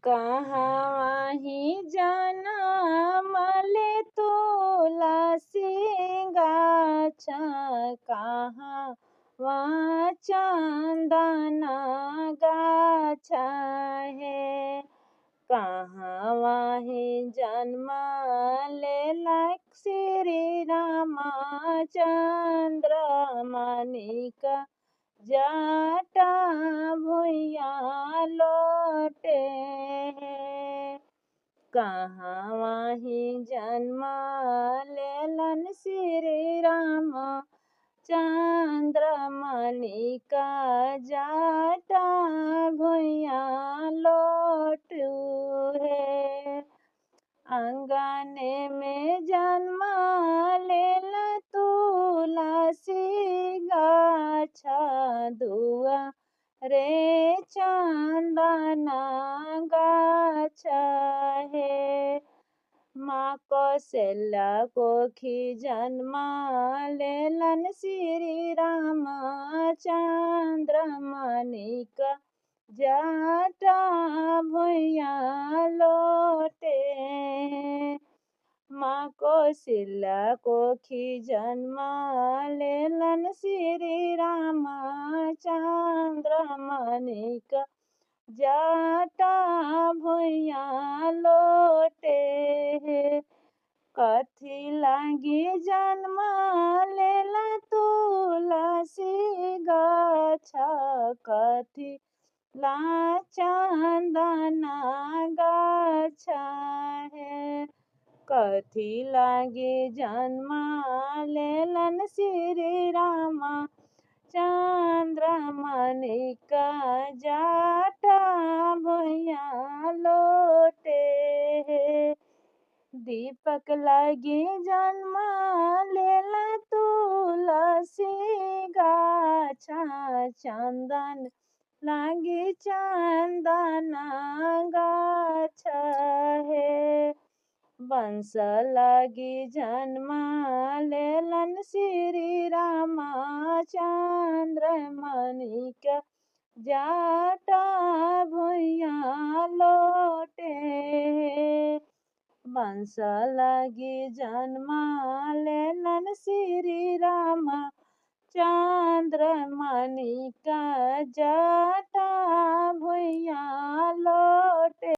कहवा ही जनम ले तुलसी गाछ, कहवा चंदन गाछ है। कहवा ही जन्म लेलक श्री रामचंद्र, मानिक जटा भुइया लोटे हैं। कहवा ही जन्म लेलन श्री राम चंद्र, मानिक जटा भुइया लोटू है। अंगने में जन्म लेला तुलसी गाछ, दुआरे चंदन गाछ है। माँ कौशल्या कोखी जन्म लेलन श्री रामचंद्र, मानिक जटा भुइया लोटे हैं। माँ कौशल्या कोखी जन्म लेलन श्री रामचंद्र, मानिक जटा भुइया लोटे हैं। कथी लागी जन्म लेला तुलसी गाछ, कथी ला चंदन गाछ है। कथी लागी जन्म लेलन श्री राम चंद्र, मानिक जटा भुइया लोटे है। दीपक लागी जन्म लेला तुलसी गाछ, चंदन लागी चंदन गाछ है। वंश लागी जन्म लेलन श्री रामचंद्र, मानिक जटा भुइया लोटे हैं। वंश लागी जन्म लेलन श्री राम चंद्र, मानिक जटा भुइया लोटे।